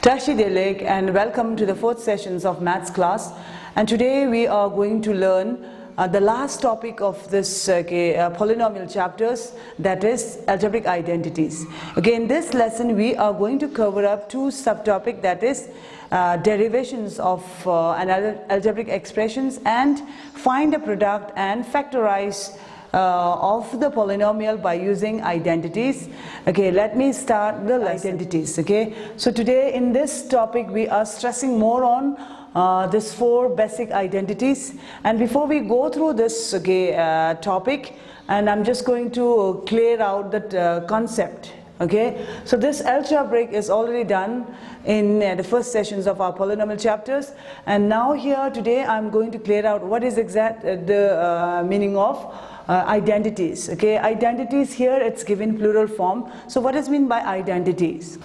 Tashidelik, and welcome to the fourth sessions of maths class. And today we are going to learn the last topic of this polynomial chapters, that is algebraic identities. Okay, in this lesson we are going to cover up two subtopics, that is derivations of algebraic expressions and find a product and factorize of the polynomial by using identities. Okay, let me start the identities. Okay, so today in this topic we are stressing more on these four basic identities, and before we go through this topic, and I'm just going to clear out that concept. Okay, so this algebraic is already done in the first sessions of our polynomial chapters, and now here today I'm going to clear out what is exact the meaning of identities. Okay, identities here it's given plural form. So what is meant by identities?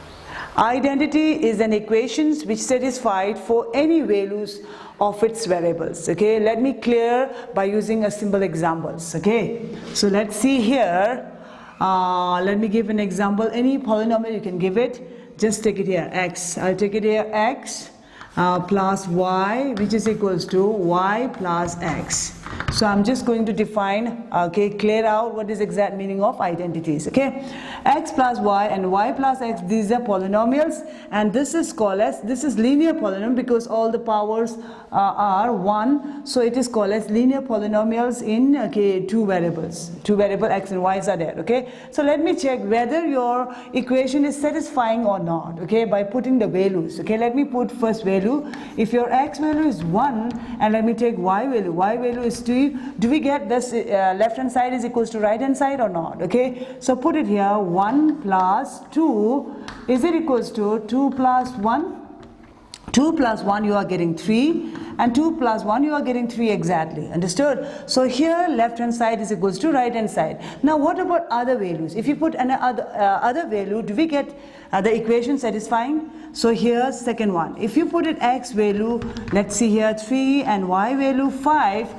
Identity is an equation which satisfied for any values of its variables. Okay, let me clear by using a simple examples. Okay, so let's see here. Let me give an example. Any polynomial you can give it. Just take it here x. I'll take it here x plus y, which is equals to y plus x. So I'm just going to define, clear out what is exact meaning of identities. Okay, x plus y and y plus x, these are polynomials, and this is called as, this is linear polynomial because all the powers are 1, so it is called as linear polynomials in two variables x and y's are there. Okay, so let me check whether your equation is satisfying or not, okay, by putting the values. Okay, let me put first value. If your x value is 1 and let me take y value is 2, do we get this left hand side is equals to right hand side or not? Okay, so put it here. 1 plus 2, is it equals to 2 plus 1? 2 plus 1 you are getting 3, and 2 plus 1 you are getting 3 exactly. Understood? So here left hand side is equals to right hand side. Now what about other values? If you put other value, do we get the equation satisfying? So here second one, if you put it x value, let's see here 3 and y value 5.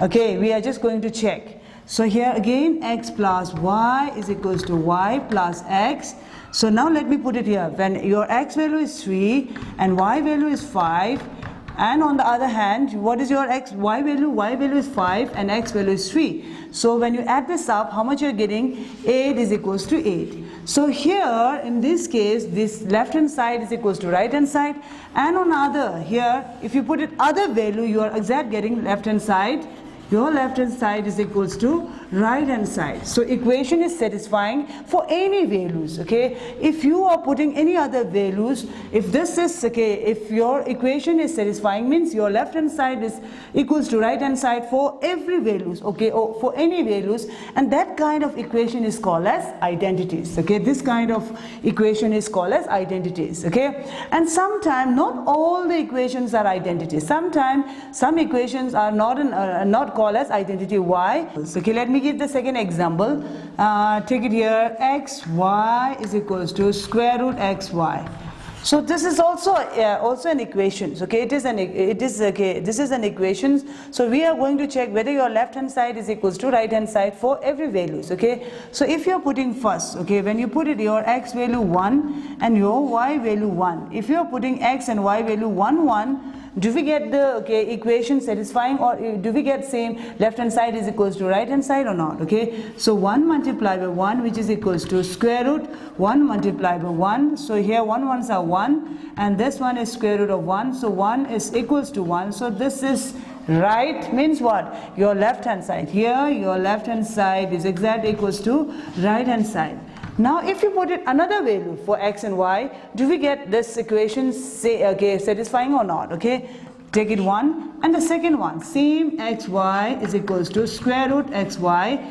Okay, we are just going to check. So here again x plus y is equals to y plus x. So now let me put it here. When your x value is 3 and y value is 5, and on the other hand, what is your y value? Y value is 5 and x value is 3. So when you add this up, how much you are getting? 8 is equals to 8. So here in this case, this left hand side is equals to right hand side, and on other here, if you put it other value, you are exact getting left hand side. Your left hand side is equals to right hand side. So equation is satisfying for any values. Okay, if you are putting any other values, if this is if your equation is satisfying, means your left hand side is equals to right hand side for every values, okay, or for any values, and that kind of equation is called as identities. Okay, this kind of equation is called as identities. Okay, and sometimes not all the equations are identities. Sometimes some equations are not called as identity. Why? Okay, let me give the second example. Take it here, xy is equals to square root xy. So this is also an equation. Okay, this is an equation. So we are going to check whether your left hand side is equals to right hand side for every values. Okay, so if you are putting first, okay, when you put it your x value 1 and your y value 1, if you are putting x and y value 1, do we get the equation satisfying, or do we get same left hand side is equals to right hand side or not? Okay, so 1 multiplied by 1, which is equals to square root 1 multiplied by 1. So here 1 ones are 1 and this one is square root of 1, so 1 is equals to 1. So this is right, means what? Your left hand side. Here your left hand side is exactly equals to right hand side. Now if you put it another value for x and y, do we get this equation satisfying or not? Okay, take it 1 and the second one, same xy is equals to square root xy.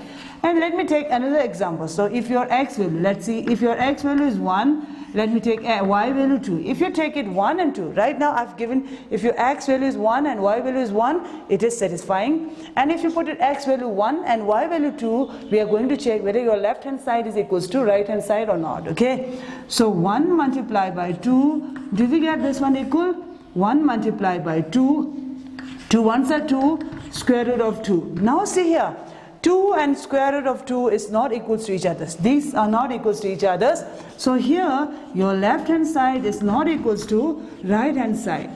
And let me take another example. So if your x value, let's see, if your x value is 1, let me take y value 2. If you take it 1 and 2, right now I've given, if your x value is 1 and y value is 1, it is satisfying. And if you put it x value 1 and y value 2, we are going to check whether your left hand side is equals to right hand side or not. Okay, so 1 multiplied by 2, do we get this one equal? 1 multiplied by 2, 2 ones are 2, square root of 2. Now see here, 2 and square root of 2 is not equals to each other. These are not equals to each other. So here your left hand side is not equals to right hand side.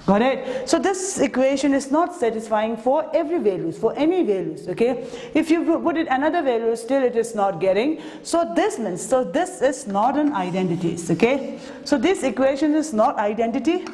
Got it? So this equation is not satisfying for every values, for any values, okay? If you put it another value, still it is not getting. So this means, so this is not an identity, okay? So this equation is not identity.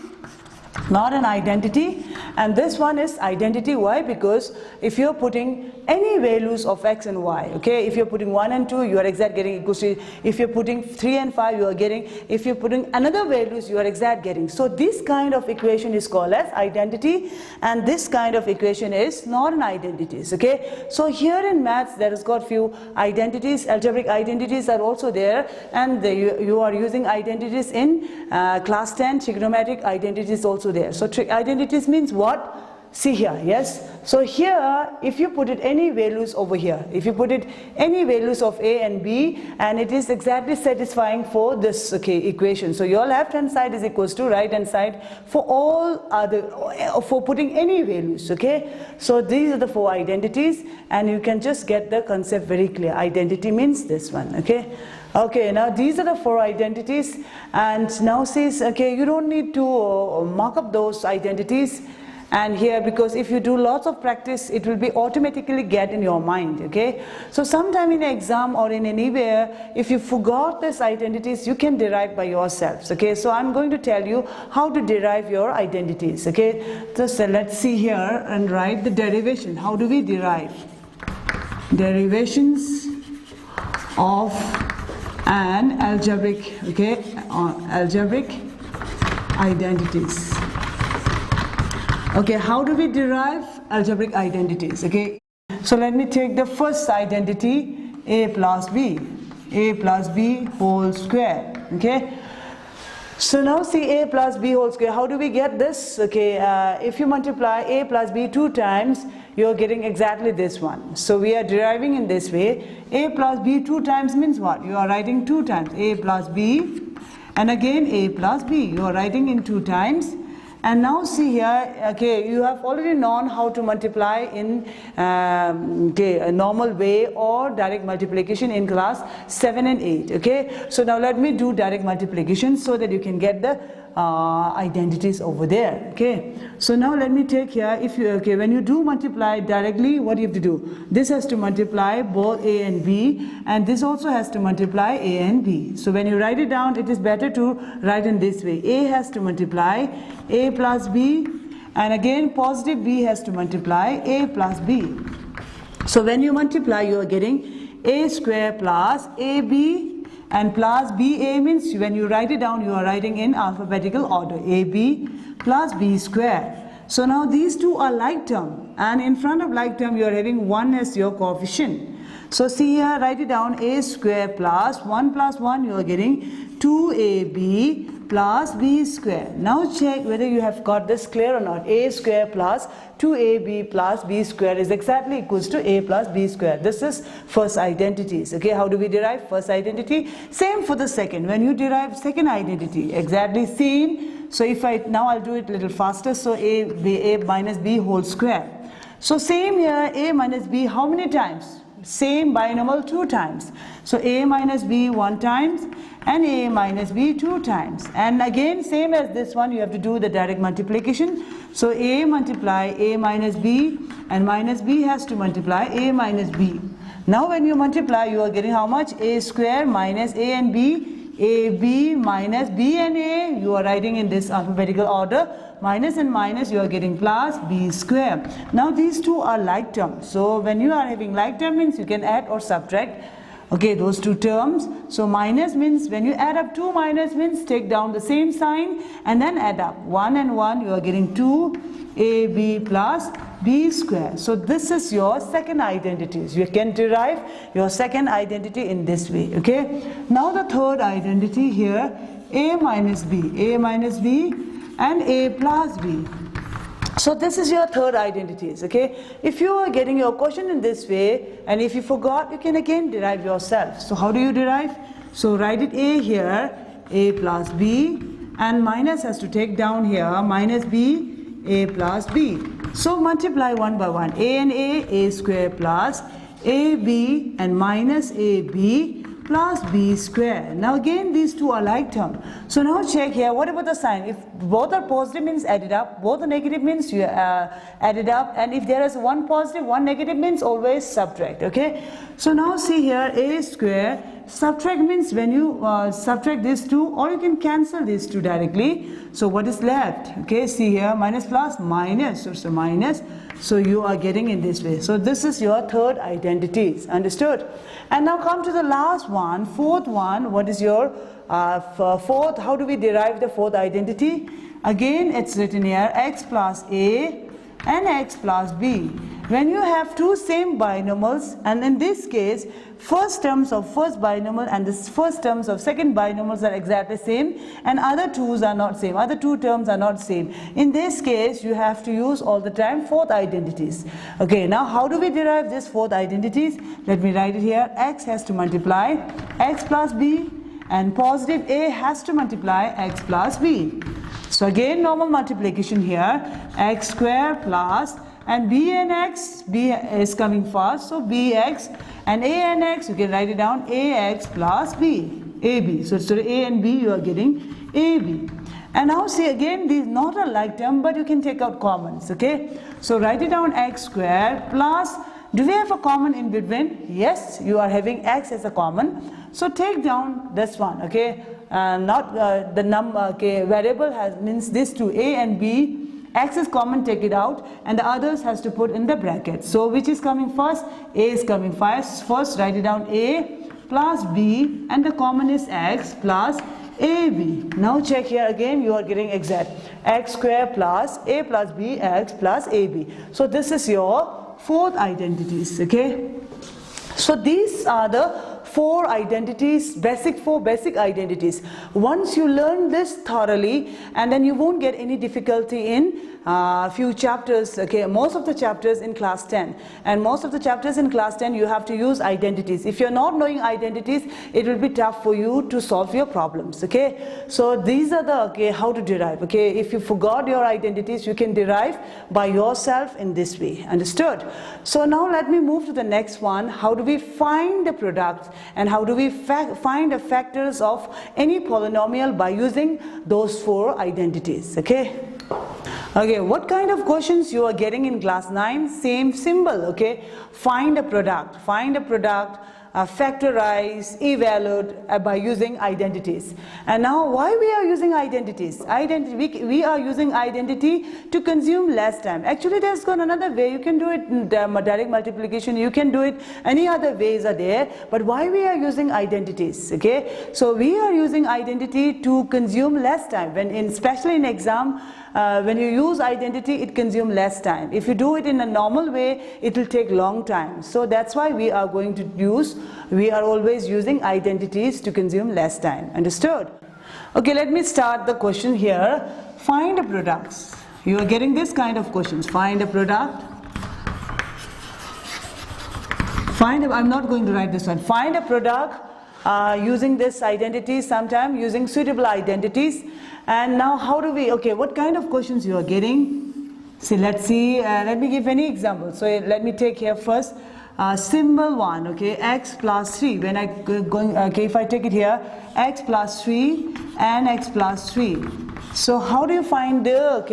Not an identity, and this one is identity. Why? Because if you're putting any values of x and y, okay, if you're putting 1 and 2, you are exact getting equals to, if you're putting 3 and 5, you are getting, if you're putting another values, you are exact getting. So this kind of equation is called as identity, and this kind of equation is not an identities, okay? So here in maths there has got few identities, algebraic identities are also there, and you are using identities in class 10, trigonometric identities also there. So identities means what? See here, yes. So here, if you put it any values over here, if you put it any values of a and b, and it is exactly satisfying for this, okay, equation. So your left hand side is equals to right hand side for all other, for putting any values, okay. So these are the 4 identities, and you can just get the concept very clear. Identity means this one, okay. Okay, now these are the 4 identities, and now says, okay, you don't need to mark up those identities and here, because if you do lots of practice, it will be automatically get in your mind, okay? So sometime in an exam or in anywhere, if you forgot these identities, you can derive by yourselves, okay? So I'm going to tell you how to derive your identities, okay? So let's see here and write the derivation. How do we derive? Derivations of an algebraic, okay, algebraic identities. Okay, how do we derive algebraic identities? Okay, so let me take the first identity, a plus b whole square. Okay, so now see a plus b whole square. How do we get this? Okay, if you multiply a plus b 2 times, you're getting exactly this one. So we are deriving in this way. A plus b 2 times means what? You are writing 2 times a plus b, and again a plus b. You are writing in 2 times. And now see here, okay, you have already known how to multiply in okay, a normal way or direct multiplication in class 7 and 8, okay. So now let me do direct multiplication so that you can get the identities over there, okay. So now let me take here, if you, okay, when you do multiply directly, what do you have to do? This has to multiply both a and b, and this also has to multiply a and b. So when you write it down, it is better to write in this way. A has to multiply a plus b, and again positive b has to multiply a plus b. So when you multiply, you are getting a square plus ab, and plus ba means when you write it down, you are writing in alphabetical order, ab plus b square. So now these two are like term, and in front of like term you are having 1 as your coefficient. So see here, write it down, a square plus 1 you are getting 2ab plus b square. Now check whether you have got this clear or not. A square plus 2ab plus b square is exactly equals to a plus b square. This is first identities. Okay, how do we derive first identity? Same for the second. When you derive second identity, exactly same. So if now I'll do it a little faster. So a minus b whole square. So same here, a minus b how many times? Same binomial 2 times. So a minus b 1 times and a minus b 2 times. And again same as this one, you have to do the direct multiplication. So a multiply a minus b, and minus b has to multiply a minus b. Now when you multiply, you are getting how much? A square minus a and b, ab minus b and a. You are writing in this alphabetical order. Minus and minus, you are getting plus b square. Now these two are like terms. So when you are having like term means you can add or subtract, okay, those two terms. So minus means when you add up 2 minus means take down the same sign and then add up 1 and 1, you are getting 2ab plus b square. So this is your second identity. You can derive your second identity in this way. Okay. Now the third identity here, a minus b and a plus b. So this is your third identities, okay. If you are getting your question in this way, and if you forgot, you can again derive yourself. So how do you derive? So write it a here, a plus b, and minus has to take down here, minus b, a plus b. So multiply 1 by 1, a and a square plus AB and minus AB plus B square. Now again these two are like term. So now check here, what about the sign? If both are positive means add it up, both are negative means you add it up, and if there is one positive, one negative means always subtract, okay? So now see here, A square, subtract means when you subtract these two, or you can cancel these two directly. So what is left? Okay, see here, minus plus minus, so minus. So you are getting in this way. So this is your third identities, understood? And now come to the last one, fourth one. What is your fourth? How do we derive the fourth identity? Again it's written here, x plus A and x plus B. When you have two same binomials, and in this case first terms of first binomial and the first terms of second binomials are exactly same, and other twos are not same, other two terms are not same. In this case you have to use all the time fourth identities. Okay, now how do we derive this fourth identities? Let me write it here. X has to multiply x plus B, and positive A has to multiply x plus B. So again normal multiplication here, x square plus, and B and x, B is coming first, so Bx, and A and x, you can write it down, Ax plus B, AB. So instead of A and B, you are getting AB. And now see again, these not a like term, but you can take out commons, okay? So write it down, x square plus, do we have a common in between? Yes, you are having x as a common. So take down this one, okay? Not the okay, variable has means this two, A and B. X is common, take it out, and the others has to put in the bracket. So which is coming first? A is coming first. First write it down, A plus B, and the common is x plus AB. Now check here again, you are getting exact. X square plus A plus B, x plus AB. So this is your fourth identities, okay? So these are the four identities, four basic identities. Once you learn this thoroughly, and then you won't get any difficulty in few chapters, okay? Most of the chapters in class 10, and most of the chapters in class 10 you have to use identities. If you're not knowing identities, it will be tough for you to solve your problems, okay? So these are the, okay, how to derive, okay? If you forgot your identities, you can derive by yourself in this way, understood? So now let me move to the next one. How do we find the products, and how do we find the factors of any polynomial by using those four identities, okay? Okay, what kind of questions you are getting in class 9? Same symbol, okay? Find a product, factorize, evaluate by using identities. And now why we are using identities? We are using identity to consume less time. Actually there's got another way. You can do it in direct multiplication, you can do it, any other ways are there, but why we are using identities, okay? So we are using identity to consume less time. Especially in exam, when you use identity, it consumes less time. If you do it in a normal way, it will take long time. So that's why we are always using identities to consume less time. Understood? Okay, let me start the question here. Find a products. You are getting this kind of questions. Find a product. I'm not going to write this one. Find a product using this identity, sometime using suitable identities. And now how do we, okay, what kind of questions you are getting? See, let's see, let me give any example. So let me take here first, symbol 1, okay, x plus 3. When if I take it here, x plus 3 and x plus 3. So how do you find the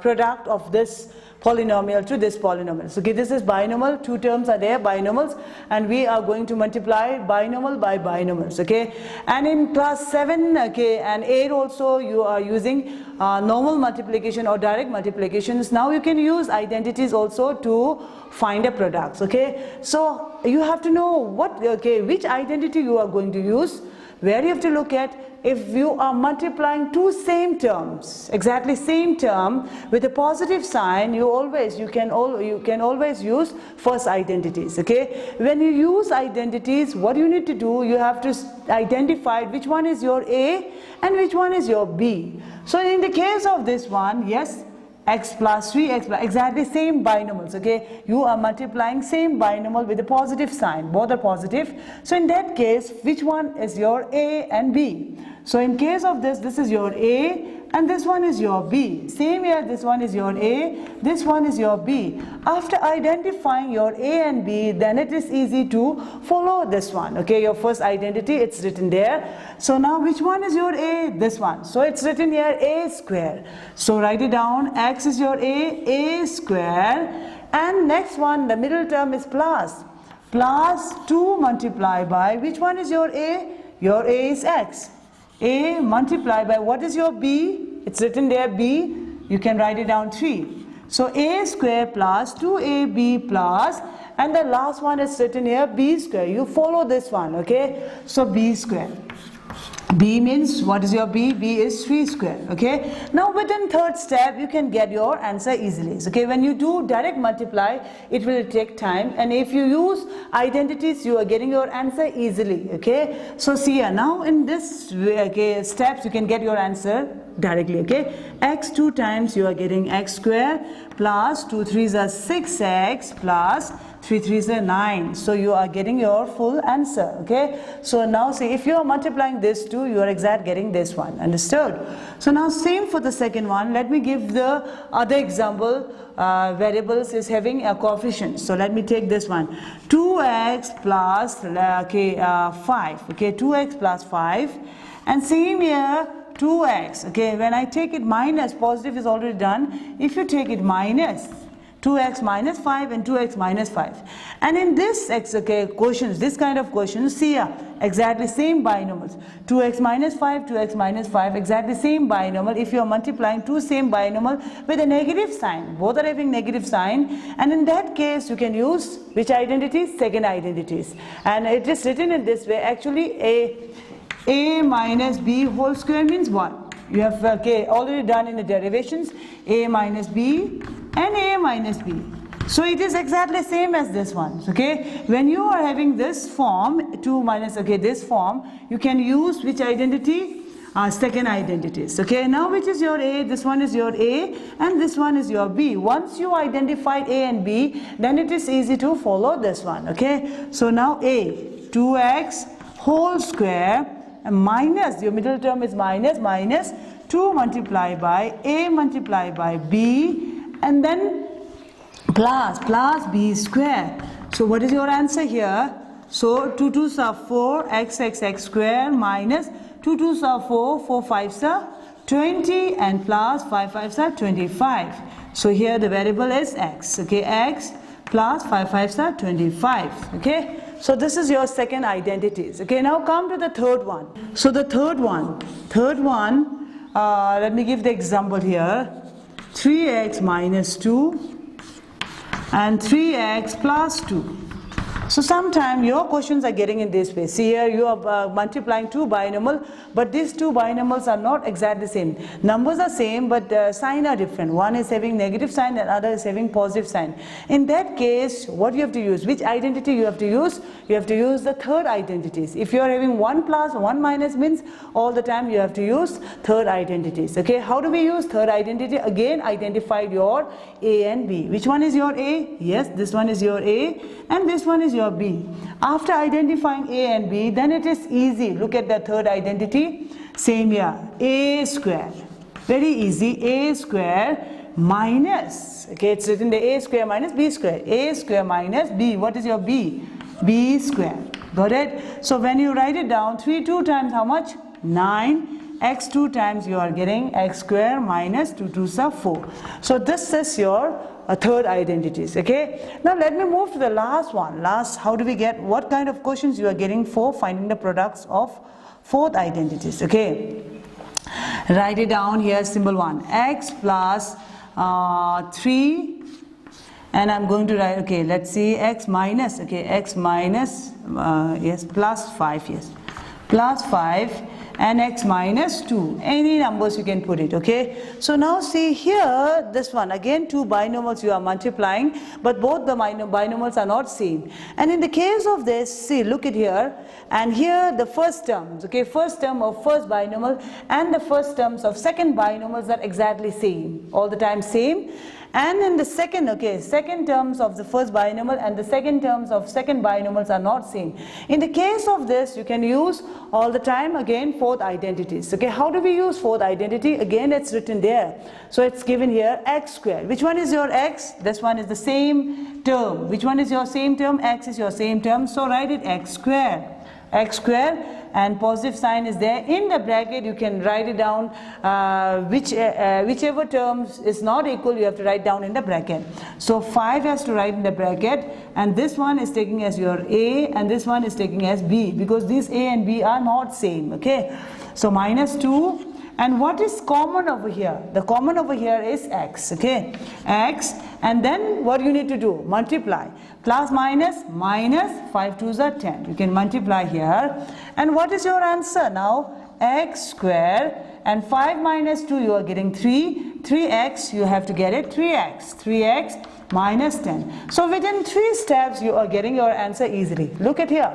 product of this polynomial to this polynomial? So okay, this is binomial, two terms are there, binomials, and we are going to multiply binomial by binomials, okay? And in class 7, okay, and 8 also you are using normal multiplication or direct multiplications. Now you can use identities also to find a products, okay? So you have to know which identity you are going to use. Where you have to look at, if you are multiplying two same terms, exactly same term with a positive sign, you can always use first identities, okay? When you use identities, what you need to do, you have to identify which one is your A and which one is your B. So in the case of this one, yes, x plus 3, exactly same binomials, okay? You are multiplying same binomial with a positive sign, both are positive. So in that case, which one is your A and B? So in case of this is your A, and this one is your B. Same here, this one is your A, this one is your B. After identifying your A and B, then it is easy to follow this one. Okay, your first identity, it's written there. So now which one is your A? This one. So it's written here A square. So write it down. X is your A square. And next one, the middle term is plus. Plus 2 multiplied by, which one is your A? Your A is X. A multiplied by, what is your B? It's written there B. You can write it down 3. So A square plus 2AB plus, and the last one is written here B square. You follow this one, okay? So B square. B means, what is your B? B is 3 square, okay? Now within third step, you can get your answer easily. Okay, when you do direct multiply, it will take time, and if you use identities, you are getting your answer easily, okay? So see here, now in this steps, you can get your answer directly, okay? X 2 times, you are getting X square plus 2 3s are 6X plus 3 3s are 9. So you are getting your full answer, okay? So now see, if you are multiplying this two, you are exact getting this one, understood? So now same for the second one. Let me give the other example. Variables is having a coefficient. So let me take this one, 2x plus 5, okay? 2x plus 5, and same here 2x, okay? When I take it minus, positive is already done. If you take it minus, 2x minus 5 and 2x minus 5. And in this quotients, this kind of quotients, see here, exactly same binomials. 2x minus 5, 2x minus 5, exactly same binomial. If you are multiplying two same binomial with a negative sign, both are having negative sign, and in that case you can use which identities? Second identities. And it is written in this way, actually a minus b whole square means what? You have already done in the derivations, a minus b and a minus b. So it is exactly same as this one, okay? When you are having this form, 2 minus, this form, you can use which identity? Second identities, okay? Now which is your A? This one is your A and this one is your B. Once you identified A and B, then it is easy to follow this one, okay? So now A, 2x whole square, and minus, your middle term is minus 2 multiplied by A multiplied by B, and then plus B square. So what is your answer here? So 2 2s are 4, x square minus 2 2s are 4, 4 5s are 20, and plus 5 5s are 25. So here the variable is x, okay? X plus 5 5s are 25, okay? So this is your second identities. Okay, now come to the third one. So the third one, let me give the example here. 3x minus 2 and 3x plus 2. So sometimes your questions are getting in this way. See here, you are multiplying two binomial, but these two binomials are not exactly the same. Numbers are same, but sign are different. One is having negative sign and other is having positive sign. In that case, what you have to use? Which identity you have to use? You have to use the third identities. If you are having 1 plus, 1 minus means all the time you have to use third identities. Okay, how do we use third identity? Again, identified your A and B. Which one is your A? Yes, this one is your A and this one is your B. After identifying A and B, then it is easy. Look at the third identity. Same here. A square. Very easy. A square minus. Okay, it's written the A square minus B square. A square minus B. What is your B? B square. Got it? So when you write it down, 3 2 times how much? 9. X 2 times you are getting x square minus 2 2s are 4. So this is your third identities, okay? Now let me move to the last one. How do we get, what kind of questions you are getting for finding the products of fourth identities, okay? Write it down here, symbol 1, x plus 3, and I'm going to write, okay, let's see, x minus, okay, x minus, yes, plus 5, yes, plus 5, and x minus 2, any numbers you can put it, okay? So now see here, this one, again two binomials you are multiplying, but both the binomials are not same. And in the case of this, see, look at here, and here the first terms, okay, first term of first binomial and the first terms of second binomials are exactly same, all the time same. and in the second, second terms of the first binomial and the second terms of second binomials are not same. In the case of this, you can use all the time again fourth identities. Okay, how do we use fourth identity? Again, it's written there. So it's given here x squared. Which one is your x? This one is the same term. Which one is your same term? X is your same term. So write it x squared. X squared, and positive sign is there in the bracket. You can write it down, whichever terms is not equal, you have to write down in the bracket. So 5 has to write in the bracket, and this one is taking as your a and this one is taking as b, because these a and b are not same. Okay, so minus 2. And what is common over here? The common over here is x, okay? X, and then what you need to do? Multiply. Plus minus, minus, 5 2s are 10. You can multiply here. And what is your answer now? X squared, and 5 minus 2, you are getting 3. 3x, you have to get it 3x. 3x minus 10. So within 3 steps, you are getting your answer easily. Look at here.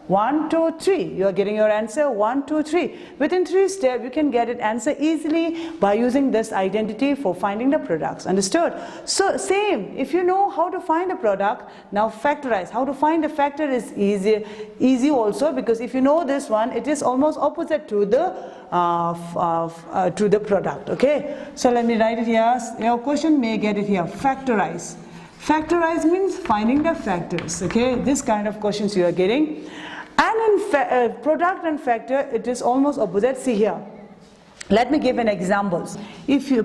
1, 2, 3. You are getting your answer 1, 2, 3. Within 3 steps, you can get it answer easily by using this identity for finding the products. Understood? So same, if you know how to find a product, now factorize. How to find a factor is easy also, because if you know this one, it is almost opposite to the product. Okay. So let me write it here. Your question may get it here. Factorize. Factorize means finding the factors. Okay. This kind of questions you are getting. And in product and factor, it is almost opposite. See here. Let me give an examples. If you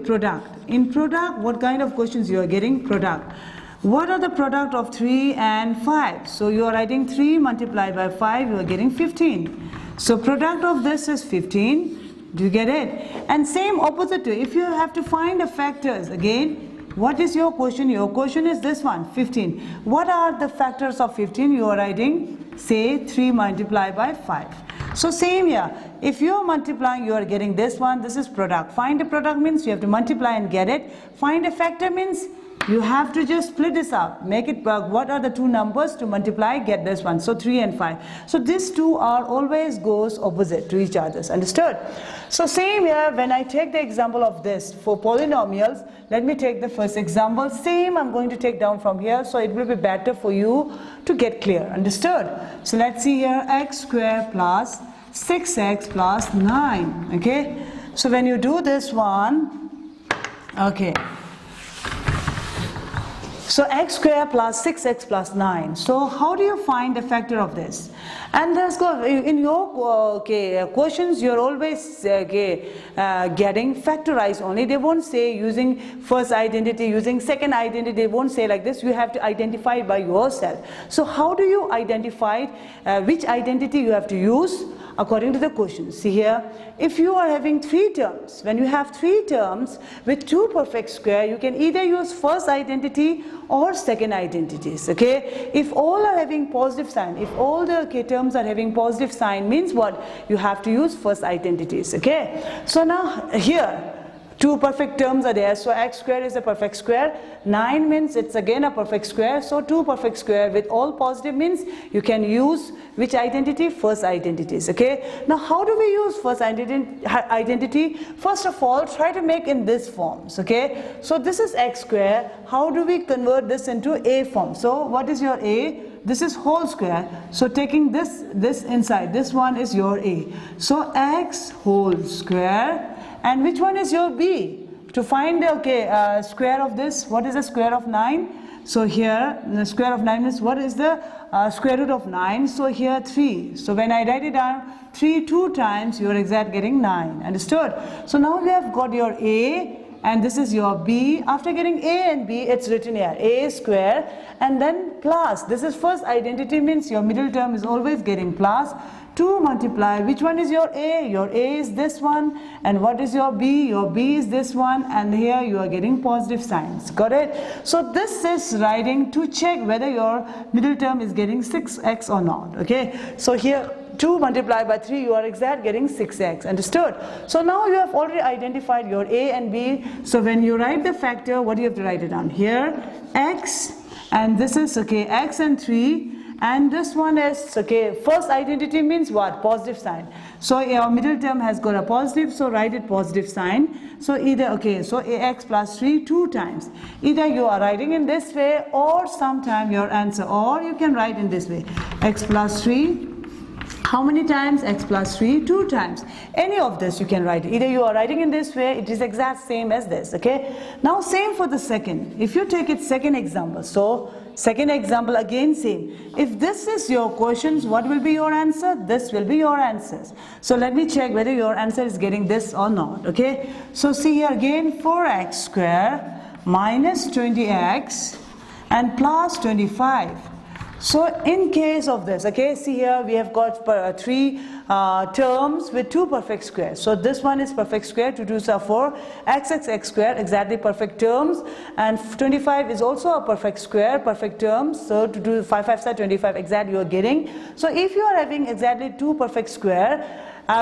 in product, what kind of questions you are getting? Product. What are the product of 3 and 5? So you are writing 3 multiplied by 5, you are getting 15. So product of this is 15. Do you get it? And same opposite to, if you have to find the factors again, what is your question? Your question is this one, 15. What are the factors of 15? You are writing, say, 3 multiplied by 5. So same here. If you are multiplying, you are getting this one. This is product. Find a product means you have to multiply and get it. Find a factor means you have to just split this up. Make it, what are the two numbers to multiply, get this one. So 3 and 5. So these two are always goes opposite to each other. Understood? So same here, when I take the example of this for polynomials, let me take the first example. Same I'm going to take down from here, so it will be better for you to get clear. Understood? So let's see here, x squared plus 6x plus 9. Okay? So when you do this one, okay. So x squared plus 6x plus 9. So how do you find the factor of this? And let's go, in your questions, you're always getting factorized only. They won't say using first identity, using second identity. They won't say like this. You have to identify it by yourself. So how do you identify which identity you have to use? According to the question. See here, if you are having 3 terms, when you have 3 terms with 2 perfect square, you can either use first identity or second identities. Okay, if all are having positive sign, if all the terms are having positive sign, means what? You have to use first identities. Okay, so now here 2 perfect terms are there, so x squared is a perfect square. 9 means it's again a perfect square, so 2 perfect square with all positive means you can use which identity? First identities. Okay, now how do we use first identity? First of all, try to make in this forms. Okay, so this is x square. How do we convert this into a form? So what is your a? This is whole square, so taking this inside, this one is your a. So x whole square. And which one is your b? To find the square of this, what is the square of 9? So here the square of 9 is, what is the square root of 9? So here 3. So when I write it down 3 2 times, you are exact getting 9. Understood? So now we have got your a and this is your b. After getting a and b, it's written here a square and then plus. This is first identity, means your middle term is always getting plus. 2 multiply, which one is your a? Your a is this one. And what is your b? Your b is this one, and here you are getting positive signs. Got it? So this is writing to check whether your middle term is getting 6x or not. Okay, so here 2 multiplied by 3, you are exact getting 6x. Understood? So now you have already identified your a and b. So when you write the factor, what do you have to write it down? Here x, and this is x and 3. and this one is, okay, first identity means what? Positive sign. So our middle term has got a positive, so write it positive sign. So either, okay, so ax plus 3 2 times. Either you are writing in this way, or sometime your answer, or you can write in this way, x plus 3. How many times? X plus 3 2 times. Any of this you can write. Either you are writing in this way, it is exact same as this, okay? Now same for the second. If you take it second example, so second example again same. If this is your questions, what will be your answer? This will be your answers. So let me check whether your answer is getting this or not, okay? So see here again, 4x square minus 20x and plus 25. So in case of this, okay, see here we have got three terms with two perfect squares. So this one is perfect square, 2 2s are 4, x square, exactly perfect terms, and 25 is also a perfect square, perfect terms. So to do 5 5s are 25, exactly you are getting. So if you are having exactly two perfect square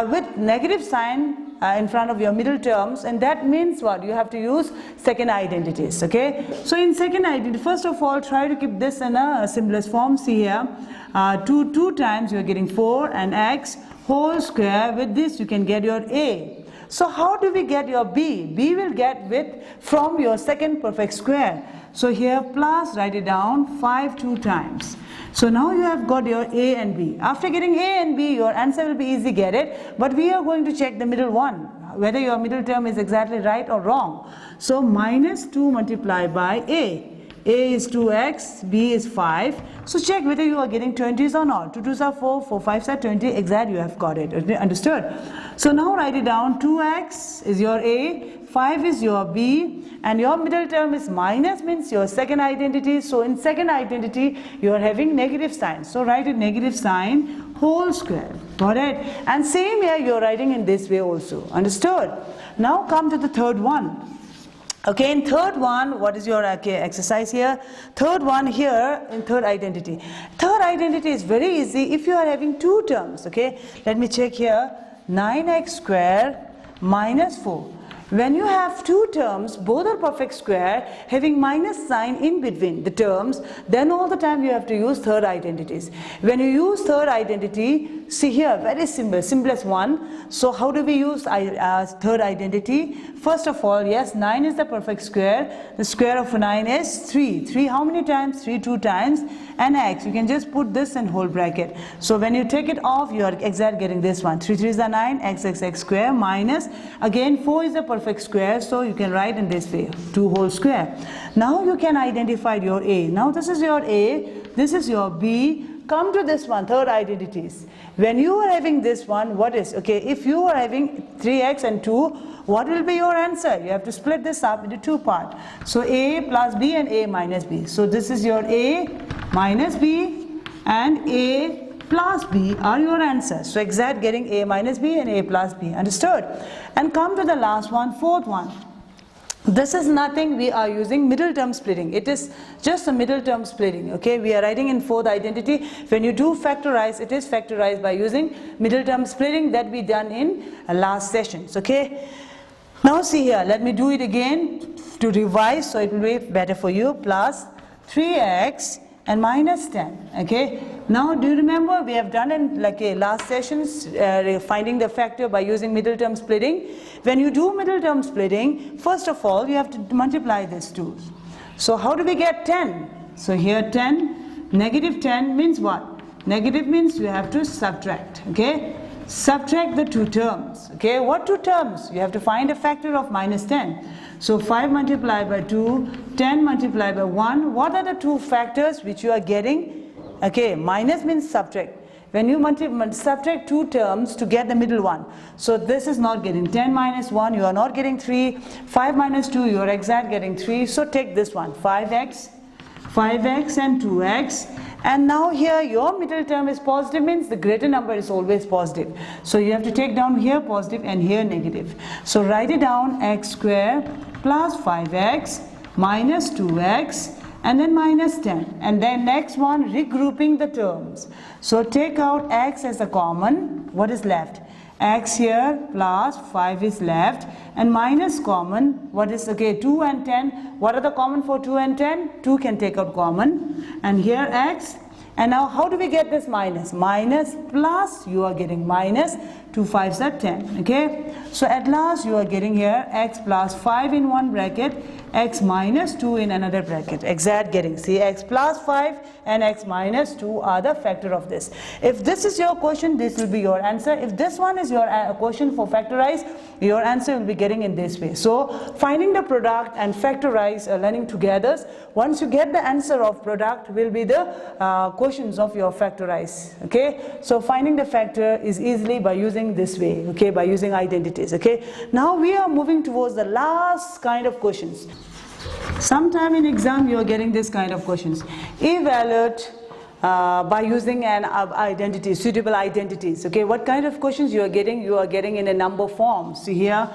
with negative sign in front of your middle terms, and that means what? You have to use second identities, okay? So in second identity, first of all, try to keep this in a simplest form. See here, 2 times you are getting 4 and x whole square. With this you can get your a. So how do we get your b? B will get from your second perfect square. So here plus, write it down, 5 2 times. So now you have got your a and b. After getting a and b, your answer will be easy, get it? But we are going to check the middle one, whether your middle term is exactly right or wrong. So minus 2 multiplied by a. A is 2x, b is 5. So check whether you are getting 20s or not. 2 2s are 4, 4 5s are 20, exact you have got it. Understood? So now write it down, 2x is your a, 5 is your b, and your middle term is minus, means your second identity. So in second identity you are having negative sign. So write it negative sign whole square. Got it? And same here you are writing in this way also. Understood? Now come to the third one. Okay, in third one, what is your exercise here? Third one here in third identity. Third identity is very easy if you are having two terms. Okay, let me check here. 9x square minus 4. When you have two terms, both are perfect square, having minus sign in between the terms, then all the time you have to use third identities. When you use third identity, see here, very simple, simplest one. So how do we use third identity? First of all, yes, 9 is the perfect square. The square of 9 is 3. 3 how many times? 3 2 times. And x, you can just put this in whole bracket. So when you take it off, you are exactly getting this one. 3 3s are 9, x square minus, again 4 is a perfect square, so you can write in this way, 2 whole square. Now you can identify your a. Now this is your a, this is your b. Come to this one, third identities. When you are having this one, what is, okay, if you are having 3x and 2, what will be your answer? You have to split this up into two parts. So a plus b and a minus b. So this is your a minus b and a plus b are your answers. So exact getting a minus b and a plus b. Understood? And come to the last one, fourth one. This is nothing, we are using middle term splitting. It is just a middle term splitting. Okay, we are writing in fourth identity. When you do factorize, it is factorized by using middle term splitting that we done in last sessions. Okay, now see here, let me do it again to revise so it will be better for you. Plus 3x and minus 10. Okay, now do you remember we have done in last sessions finding the factor by using middle term splitting. When you do middle term splitting, first of all you have to multiply these two. So how do we get 10? So here 10, negative 10 means what? Negative means you have to subtract. Okay, subtract the two terms. Okay, what two terms? You have to find a factor of minus 10. So 5 multiplied by 2, 10 multiplied by 1. What are the two factors which you are getting? Okay, minus means subtract. When you subtract two terms to get the middle one. So this is not getting 10 minus 1, you are not getting 3. 5 minus 2, you are exact getting 3. So take this one, 5x and 2x. And now here your middle term is positive, means the greater number is always positive. So you have to take down here positive and here negative. So write it down, x square plus 5x minus 2x and then minus 10. And then next one, regrouping the terms. So take out x as a common. What is left? X here plus 5 is left and minus common. What is, okay, 2 and 10. What are the common for 2 and 10? 2 can take out common. And here x And now how do we get this minus? Minus plus, you are getting minus, 2 5s are 10, okay? So at last you are getting here x plus 5 in one bracket, x minus 2 in another bracket. Exact getting, see, x plus 5 and x minus 2 are the factor of this. If this is your question, this will be your answer. If this one is your question for factorize, your answer will be getting in this way. So finding the product and factorize learning together. Once you get the answer of product will be the questions of your factorize, okay? So finding the factor is easily by using this way, okay, by using identities, okay? Now we are moving towards the last kind of questions. Sometime in exam you are getting this kind of questions. Evaluate by using an identity, suitable identities, okay? What kind of questions you are getting? You are getting in a number form. See here,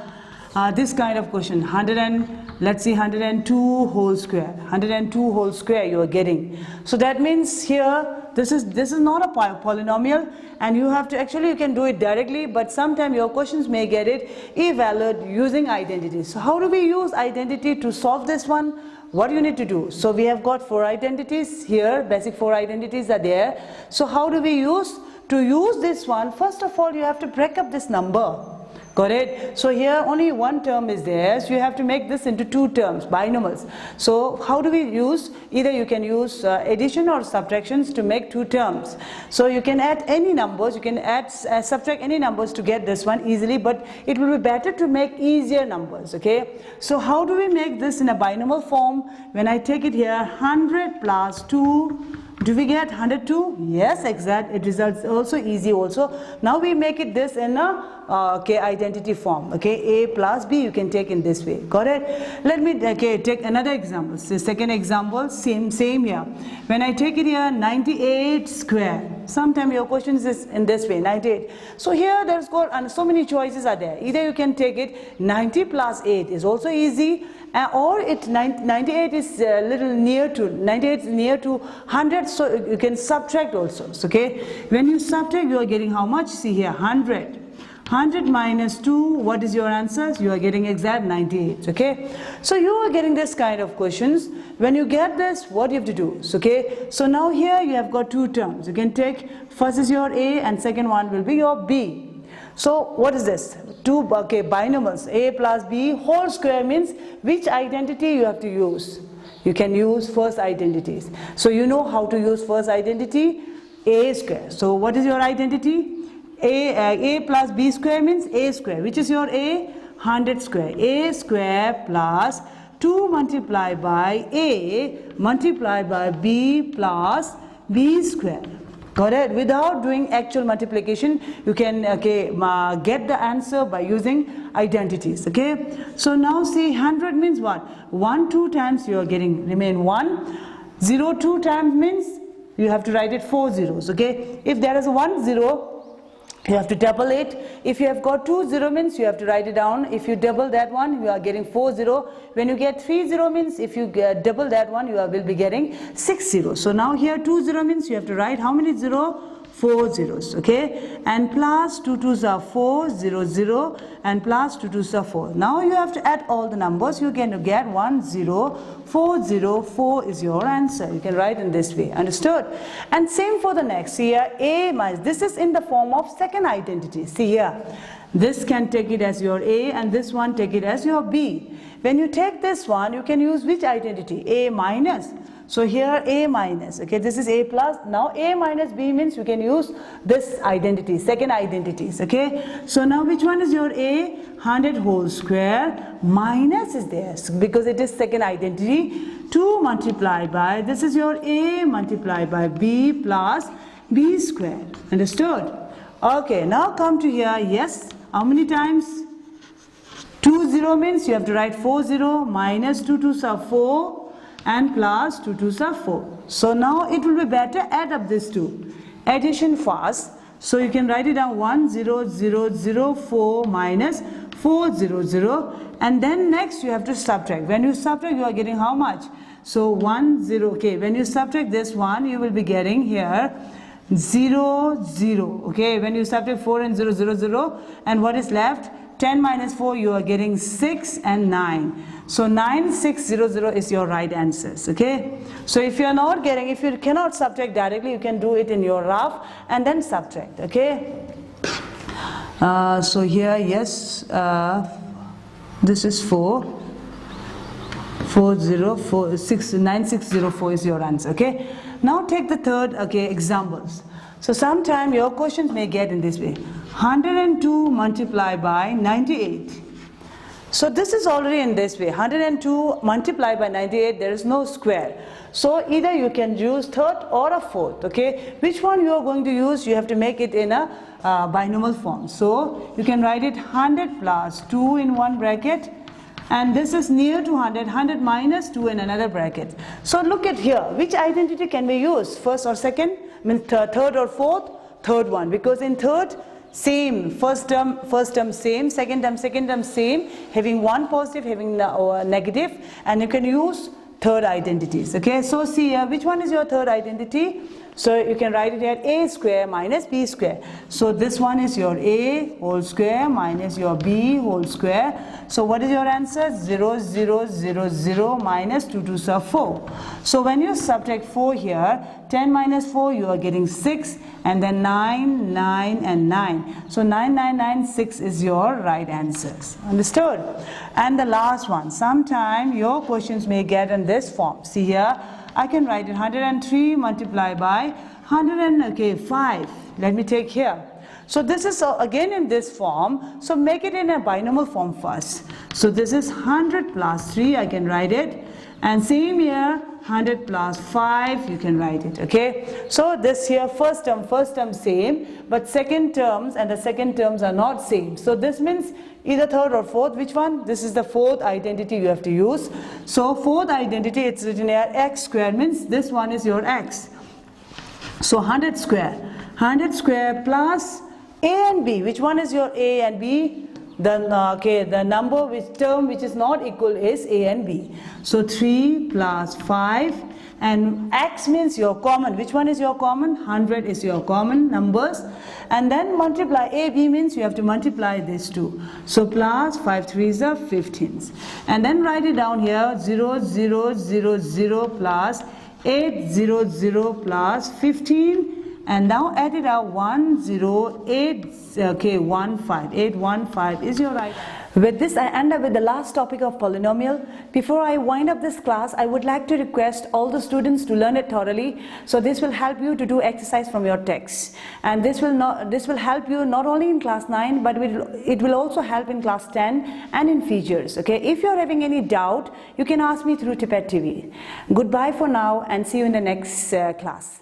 this kind of question, 102 whole square, 102 whole square you are getting. So that means here, this is not a polynomial, and you have to, actually you can do it directly, but sometimes your questions may get it evaluate using identities. So how do we use identity to solve this one? What do you need to do? So we have got 4 identities here, basic 4 identities are there. So how do we use? To use this one, first of all you have to break up this number. Got it? So here only one term is there, so you have to make this into 2 terms, binomials. So how do we use? Either you can use addition or subtractions to make 2 terms. So you can add any numbers, you can add subtract any numbers to get this one easily, but it will be better to make easier numbers, okay? So how do we make this in a binomial form? When I take it here, 100 plus 2, do we get 102? Yes, exact. It results also easy also. Now we make it this in a identity form. Okay, a plus b you can take in this way. Got it? Let me take another example. So second example, same here. When I take it here, 98 square. Sometimes your question is in this way, 98. So here there's got so many choices are there. Either you can take it 90 plus 8 is also easy. Or 98 is little near to 98 is near to 100, so you can subtract also. So, okay, when you subtract, you are getting how much? See here, 100. 100 minus 2, what is your answer? You are getting exact 98. Okay, so you are getting this kind of questions. When you get this, what you have to do? So, okay, so now here you have got 2 terms. You can take, first is your a and second one will be your b. So what is this? 2 binomials, a plus b whole square means which identity you have to use. You can use first identities. So you know how to use first identity, a square. So what is your identity? A plus b square means a square. Which is your a? 100 square. A square plus 2 multiplied by a multiplied by b plus b square. Got it? Without doing actual multiplication, you can get the answer by using identities. Okay. So now see 100 means what? 1 2 times you are getting remain 1. 0 2 times means you have to write it 4 zeros. Okay. If there is 1 0, you have to double it. If you have got 2 0 means you have to write it down. If you double that one, you are getting 4 0. When you get 3 0 means if you double that one, you will be getting 6 0. So now here 2 0 means you have to write how many 0? 4 zeros. Okay, and plus 2 2s are 4 0 0 and plus 2 2s are 4. Now you have to add all the numbers. You can get 1 0 4 0 4 is your answer. You can write in this way. Understood? And same for the next. See here, a minus, this is in the form of second identity. See here, this can take it as your a and this one take it as your b. When you take this one, you can use which identity? A minus. So here a minus, okay, this is a plus. Now a minus b means you can use this identity, second identities, okay. So now which one is your a? 100 whole square minus is there because it is second identity. 2 multiplied by, this is your a multiplied by b plus b square. Understood? Okay, now come to here. Yes, how many times? 2 0 means you have to write 4 0 minus 2 2s are 4 and plus 2 2s are 4. So now it will be better add up these two. Addition first. So you can write it down 1 0 0 0 4 minus 4 0 0, and then next you have to subtract. When you subtract, you are getting how much? So 1 0. Okay, when you subtract this one, you will be getting here 0 0. Okay, when you subtract 4 and 0 0 0, and what is left? 10 minus 4, you are getting 6 and 9. So 9600 is your right answers, okay? So if you are not getting, if you cannot subtract directly, you can do it in your rough and then subtract, okay? So here, yes, this is 9604 is your answer, okay? Now take the third, okay, examples. So sometime your questions may get in this way. 102 multiplied by 98. So this is already in this way. 102 multiplied by 98, there is no square. So either you can use third or a fourth, okay? Which one you are going to use, you have to make it in a binomial form. So you can write it 100 plus 2 in one bracket, and this is near to 100, 100 minus 2 in another bracket. So look at here, which identity can we use? First or second? I mean third or fourth? Third one, because in third, same, first term same, second term same, having one positive, having negative, and you can use third identities, okay? So see here, which one is your third identity? So you can write it here, a square minus b square. So this one is your a whole square minus your b whole square. So what is your answer? 0, 0, 0, 0 minus 2 2s are 4. So when you subtract 4 here, 10 minus 4, you are getting 6, and then 9, 9, and 9. So 9, 9, 9, 6 is your right answers. Understood? And the last one, sometime your questions may get in this form. See here, I can write it 103 multiplied by 105. Let me take here. So this is again in this form. So make it in a binomial form first. So this is 100 plus 3, I can write it. And same here, 100 plus 5, you can write it, okay? So this here, first term same, but second terms and the second terms are not same. So this means either third or fourth. Which one? This is the fourth identity you have to use. So fourth identity, it's written here, x squared means this one is your x. So 100 square plus a and b. Which one is your a and b? The number term which is not equal is a and b. So 3 plus 5, and x means your common. Which one is your common? 100 is your common numbers. And then multiply a, b means you have to multiply these two. So plus 5 3s are 15s. And then write it down here, 0 0 0 0 plus 8 0 0 plus 15. And now add it out, 108, okay, 815 is your right. With this, I end up with the last topic of polynomial. Before I wind up this class, I would like to request all the students to learn it thoroughly. So this will help you to do exercise from your text. And this will help you not only in class 9, but it will also help in class 10 and in features. Okay, if you are having any doubt, you can ask me through Tibettv. Goodbye for now, and see you in the next class.